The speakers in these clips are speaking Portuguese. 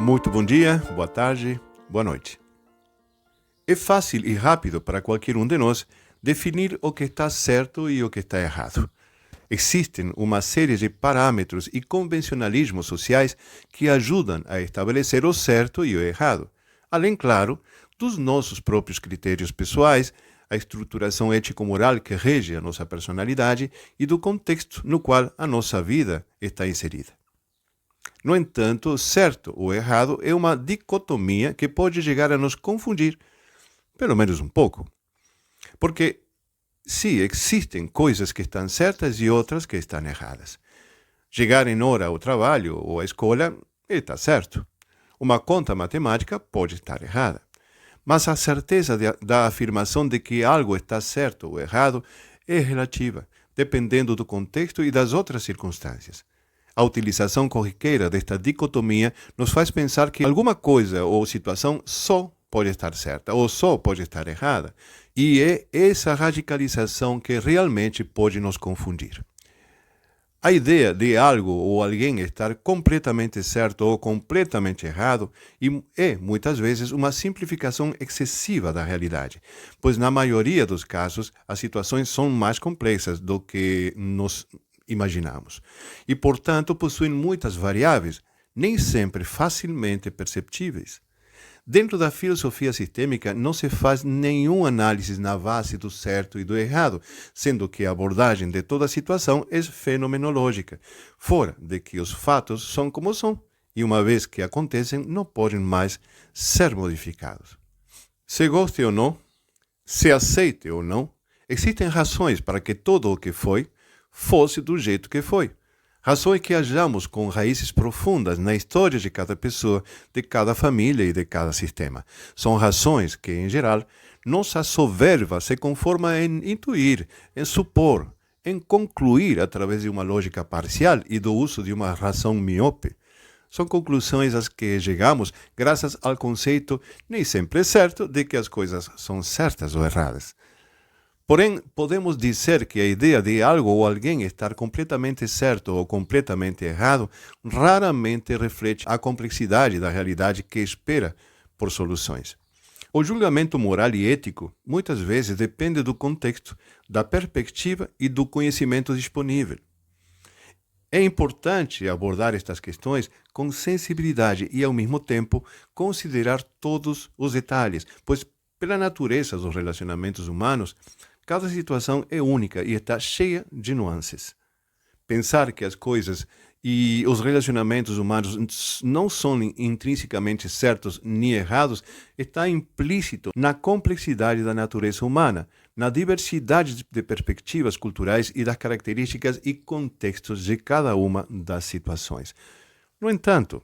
Muito bom dia, boa tarde, boa noite. É fácil e rápido para qualquer um de nós definir o que está certo e o que está errado. Existem uma série de parâmetros e convencionalismos sociais que ajudam a estabelecer o certo e o errado, além, claro, dos nossos próprios critérios pessoais, a estruturação ético-moral que rege a nossa personalidade e do contexto no qual a nossa vida está inserida. No entanto, certo ou errado é uma dicotomia que pode chegar a nos confundir, pelo menos um pouco. Porque, sim, existem coisas que estão certas e outras que estão erradas. Chegar em hora ao trabalho ou à escola está certo. Uma conta matemática pode estar errada. Mas a certeza da afirmação de que algo está certo ou errado é relativa, dependendo do contexto e das outras circunstâncias. A utilização corriqueira desta dicotomia nos faz pensar que alguma coisa ou situação só pode estar certa ou só pode estar errada. E é essa radicalização que realmente pode nos confundir. A ideia de algo ou alguém estar completamente certo ou completamente errado é, muitas vezes, uma simplificação excessiva da realidade, pois, na maioria dos casos, as situações são mais complexas do que nos imaginamos e, portanto, possuem muitas variáveis, nem sempre facilmente perceptíveis. Dentro da filosofia sistêmica não se faz nenhuma análise na base do certo e do errado, sendo que a abordagem de toda a situação é fenomenológica, fora de que os fatos são como são, e uma vez que acontecem, não podem mais ser modificados. Se goste ou não, se aceite ou não, existem razões para que todo o que foi fosse do jeito que foi. Razões que hallamos com raízes profundas na história de cada pessoa, de cada família e de cada sistema. São razões que, em geral, nossa soberba se conforma em intuir, em supor, em concluir através de uma lógica parcial e do uso de uma razão miope. São conclusões às que chegamos graças ao conceito, nem sempre certo, de que as coisas são certas ou erradas. Porém, podemos dizer que a ideia de algo ou alguém estar completamente certo ou completamente errado raramente reflete a complexidade da realidade que espera por soluções. O julgamento moral e ético muitas vezes depende do contexto, da perspectiva e do conhecimento disponível. É importante abordar estas questões com sensibilidade e, ao mesmo tempo, considerar todos os detalhes, pois, pela natureza dos relacionamentos humanos, cada situação é única e está cheia de nuances. Pensar que as coisas e os relacionamentos humanos não são intrinsecamente certos nem errados está implícito na complexidade da natureza humana, na diversidade de perspectivas culturais e das características e contextos de cada uma das situações. No entanto,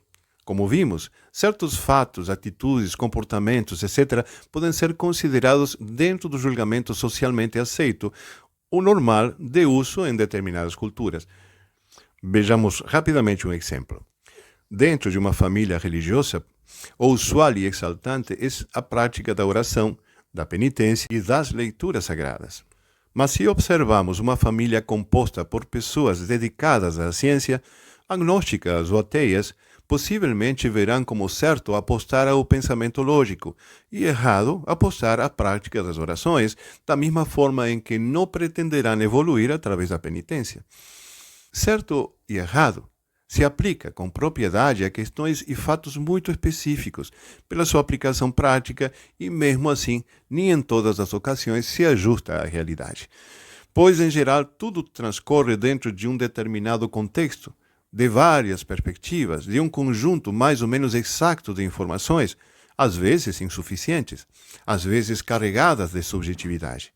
como vimos, certos fatos, atitudes, comportamentos, etc., podem ser considerados dentro do julgamento socialmente aceito, o normal de uso em determinadas culturas. Vejamos rapidamente um exemplo. Dentro de uma família religiosa, o usual e exaltante é a prática da oração, da penitência e das leituras sagradas. Mas se observamos uma família composta por pessoas dedicadas à ciência, agnósticas ou ateias, possivelmente verão como certo apostar ao pensamento lógico e errado apostar à prática das orações, da mesma forma em que não pretenderão evoluir através da penitência. Certo e errado se aplica com propriedade a questões e fatos muito específicos, pela sua aplicação prática e, mesmo assim, nem em todas as ocasiões se ajusta à realidade. Pois, em geral, tudo transcorre dentro de um determinado contexto, de várias perspectivas, de um conjunto mais ou menos exato de informações, às vezes insuficientes, às vezes carregadas de subjetividade.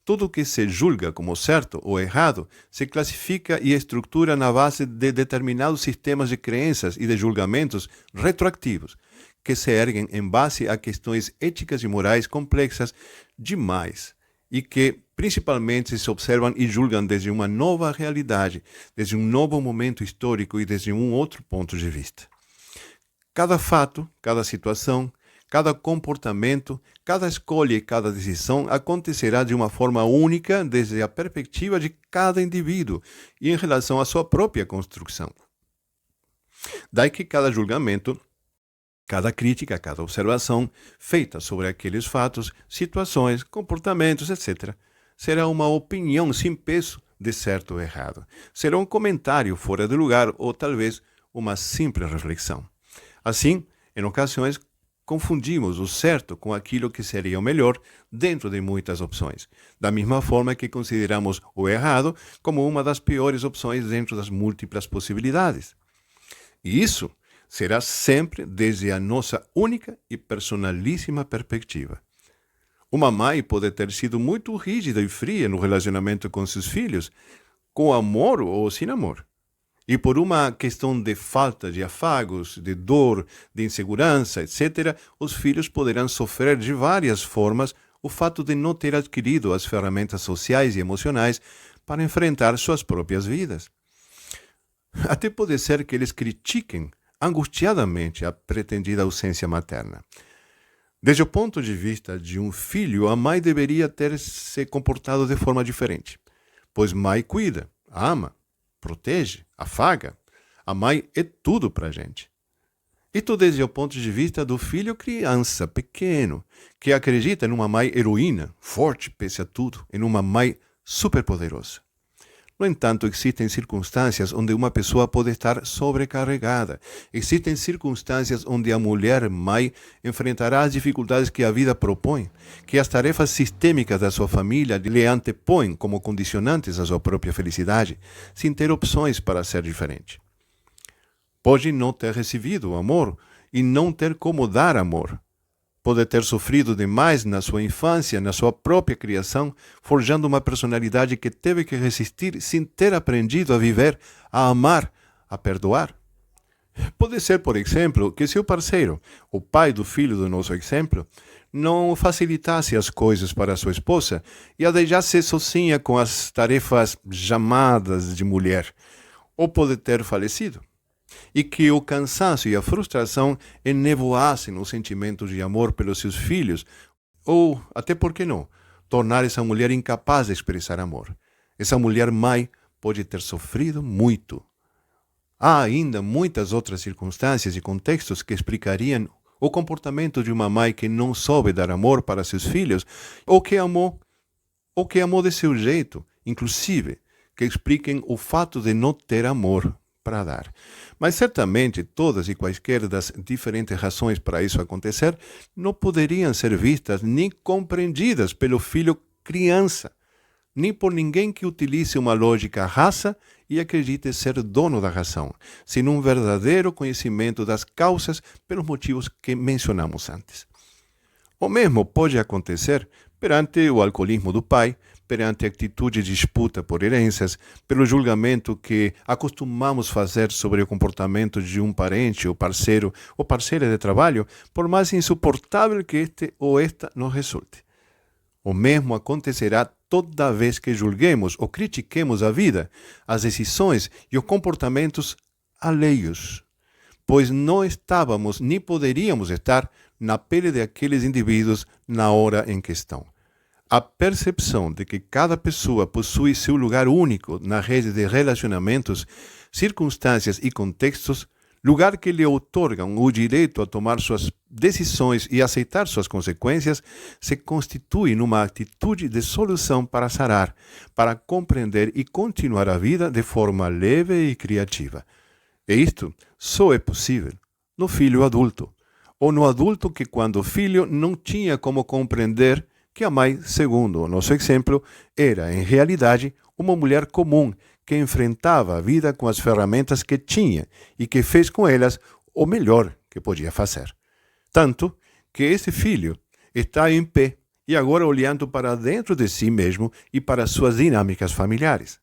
Tudo o que se julga como certo ou errado se classifica e estrutura na base de determinados sistemas de crenças e de julgamentos retroativos, que se erguem em base a questões éticas e morais complexas demais e que principalmente se observam e julgam desde uma nova realidade, desde um novo momento histórico e desde um outro ponto de vista. Cada fato, cada situação, cada comportamento, cada escolha e cada decisão acontecerá de uma forma única desde a perspectiva de cada indivíduo e em relação à sua própria construção. Daí que cada julgamento Cada crítica, cada observação feita sobre aqueles fatos, situações, comportamentos, etc., será uma opinião sem peso de certo ou errado. Será um comentário fora de lugar ou talvez uma simples reflexão. Assim, em ocasiões, confundimos o certo com aquilo que seria o melhor dentro de muitas opções, da mesma forma que consideramos o errado como uma das piores opções dentro das múltiplas possibilidades. E isso será sempre desde a nossa única e personalíssima perspectiva. Uma mãe pode ter sido muito rígida e fria no relacionamento com seus filhos, com amor ou sem amor. E por uma questão de falta de afagos, de dor, de insegurança, etc., os filhos poderão sofrer de várias formas o fato de não ter adquirido as ferramentas sociais e emocionais para enfrentar suas próprias vidas. Até pode ser que eles critiquem angustiadamente a pretendida ausência materna. Desde o ponto de vista de um filho, a mãe deveria ter se comportado de forma diferente, pois mãe cuida, ama, protege, afaga. A mãe é tudo para a gente. Isto desde o ponto de vista do filho criança, pequeno, que acredita em uma mãe heroína, forte pese a tudo, em uma mãe superpoderosa. No entanto, existem circunstâncias onde uma pessoa pode estar sobrecarregada. Existem circunstâncias onde a mulher mãe enfrentará as dificuldades que a vida propõe, que as tarefas sistêmicas da sua família lhe antepõem como condicionantes à sua própria felicidade, sem ter opções para ser diferente. Pode não ter recebido o amor e não ter como dar amor. Pode ter sofrido demais na sua infância, na sua própria criação, forjando uma personalidade que teve que resistir sem ter aprendido a viver, a amar, a perdoar. Pode ser, por exemplo, que seu parceiro, o pai do filho do nosso exemplo, não facilitasse as coisas para sua esposa e a deixasse sozinha com as tarefas chamadas de mulher, ou pode ter falecido. E que o cansaço e a frustração enevoassem os sentimentos de amor pelos seus filhos, ou, até por que não, tornar essa mulher incapaz de expressar amor. Essa mulher mãe pode ter sofrido muito. Há ainda muitas outras circunstâncias e contextos que explicariam o comportamento de uma mãe que não soube dar amor para seus filhos, ou que amou de seu jeito, inclusive, que expliquem o fato de não ter amor para dar. Mas certamente todas e quaisquer das diferentes razões para isso acontecer não poderiam ser vistas nem compreendidas pelo filho criança, nem por ninguém que utilize uma lógica rasa e acredite ser dono da razão, sem um verdadeiro conhecimento das causas pelos motivos que mencionamos antes. O mesmo pode acontecer perante o alcoolismo do pai, perante a atitude de disputa por heranças, pelo julgamento que acostumamos fazer sobre o comportamento de um parente ou parceira de trabalho, por mais insuportável que este ou esta nos resulte. O mesmo acontecerá toda vez que julguemos ou critiquemos a vida, as decisões e os comportamentos alheios, pois não estávamos nem poderíamos estar na pele daqueles indivíduos na hora em questão. A percepção de que cada pessoa possui seu lugar único na rede de relacionamentos, circunstâncias e contextos, lugar que lhe outorgam o direito a tomar suas decisões e aceitar suas consequências, se constitui numa atitude de solução para sarar, para compreender e continuar a vida de forma leve e criativa. E isto só é possível no filho adulto, ou no adulto que, quando filho, não tinha como compreender que a mãe, segundo o nosso exemplo, era, em realidade, uma mulher comum que enfrentava a vida com as ferramentas que tinha e que fez com elas o melhor que podia fazer. Tanto que esse filho está em pé e agora olhando para dentro de si mesmo e para suas dinâmicas familiares.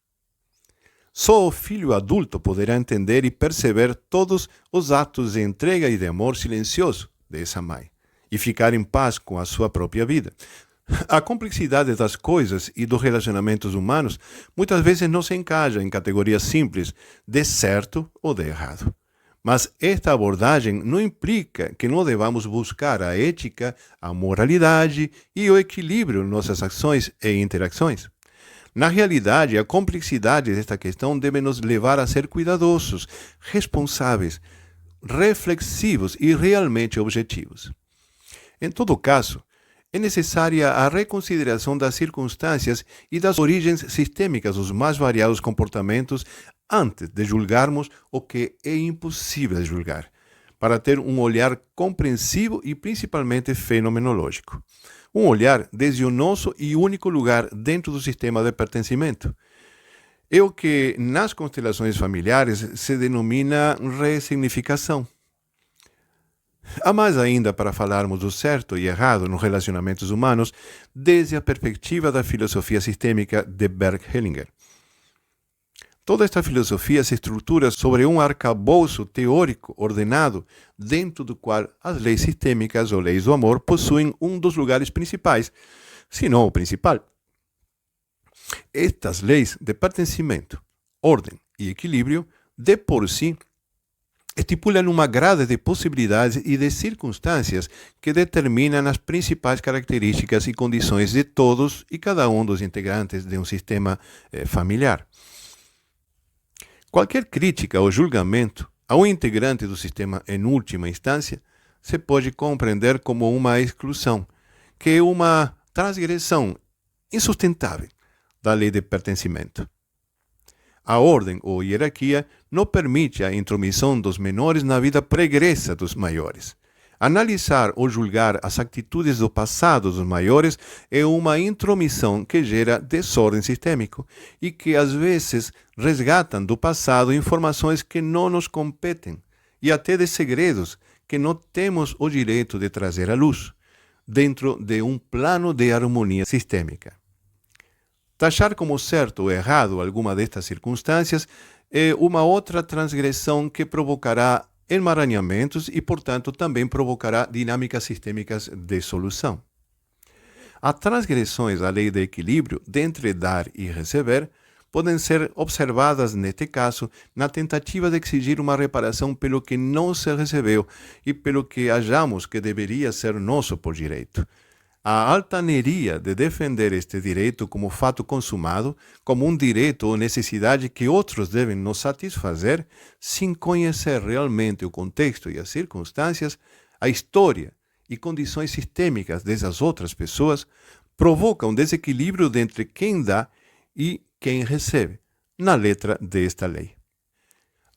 Só o filho adulto poderá entender e perceber todos os atos de entrega e de amor silencioso dessa mãe e ficar em paz com a sua própria vida. A complexidade das coisas e dos relacionamentos humanos muitas vezes não se encaixa em categorias simples de certo ou de errado. Mas esta abordagem não implica que não devamos buscar a ética, a moralidade e o equilíbrio em nossas ações e interações. Na realidade, a complexidade desta questão deve nos levar a ser cuidadosos, responsáveis, reflexivos e realmente objetivos. Em todo caso, é necessária a reconsideração das circunstâncias e das origens sistêmicas dos mais variados comportamentos antes de julgarmos o que é impossível julgar, para ter um olhar compreensivo e principalmente fenomenológico. Um olhar desde o nosso e único lugar dentro do sistema de pertencimento. É o que nas constelações familiares se denomina ressignificação. Há mais ainda para falarmos do certo e errado nos relacionamentos humanos desde a perspectiva da filosofia sistêmica de Bert Hellinger. Toda esta filosofia se estrutura sobre um arcabouço teórico ordenado, dentro do qual as leis sistêmicas ou leis do amor possuem um dos lugares principais, se não o principal. Estas leis de pertencimento, ordem e equilíbrio, de por si, estipulam uma grade de possibilidades e de circunstâncias que determinam as principais características e condições de todos e cada um dos integrantes de um sistema familiar. Qualquer crítica ou julgamento a um integrante do sistema em última instância se pode compreender como uma exclusão, que é uma transgressão insustentável da lei de pertencimento. A ordem ou hierarquia não permite a intromissão dos menores na vida pregressa dos maiores. Analisar ou julgar as atitudes do passado dos maiores é uma intromissão que gera desordem sistêmico e que, às vezes, resgatam do passado informações que não nos competem e até de segredos que não temos o direito de trazer à luz, dentro de um plano de harmonia sistêmica. Taxar como certo ou errado alguma destas circunstâncias é uma outra transgressão que provocará emaranhamentos e, portanto, também provocará dinâmicas sistêmicas de solução. As transgressões à lei de equilíbrio de entre dar e receber podem ser observadas, neste caso, na tentativa de exigir uma reparação pelo que não se recebeu e pelo que achamos que deveria ser nosso por direito. A altaneria de defender este direito como fato consumado, como um direito ou necessidade que outros devem nos satisfazer, sem conhecer realmente o contexto e as circunstâncias, a história e condições sistêmicas dessas outras pessoas, provoca um desequilíbrio entre quem dá e quem recebe, na letra desta lei.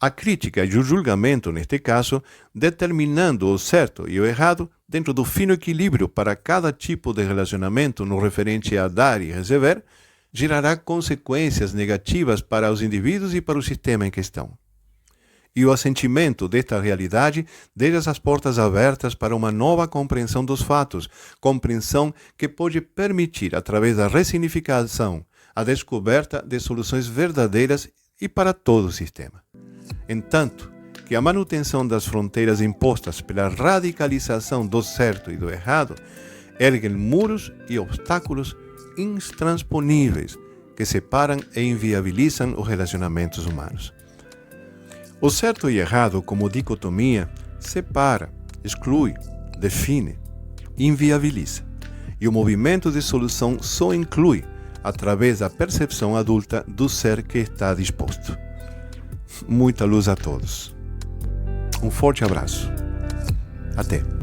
A crítica e o julgamento, neste caso, determinando o certo e o errado dentro do fino equilíbrio para cada tipo de relacionamento no referente a dar e receber, gerará consequências negativas para os indivíduos e para o sistema em questão. E o assentimento desta realidade deixa as portas abertas para uma nova compreensão dos fatos, compreensão que pode permitir, através da ressignificação, a descoberta de soluções verdadeiras e para todo o sistema. Entanto, que a manutenção das fronteiras impostas pela radicalização do certo e do errado erguem muros e obstáculos intransponíveis que separam e inviabilizam os relacionamentos humanos. O certo e errado, como dicotomia, separa, exclui, define, inviabiliza. E o movimento de solução só inclui através da percepção adulta do ser que está disposto. Muita luz a todos. Um forte abraço. Até.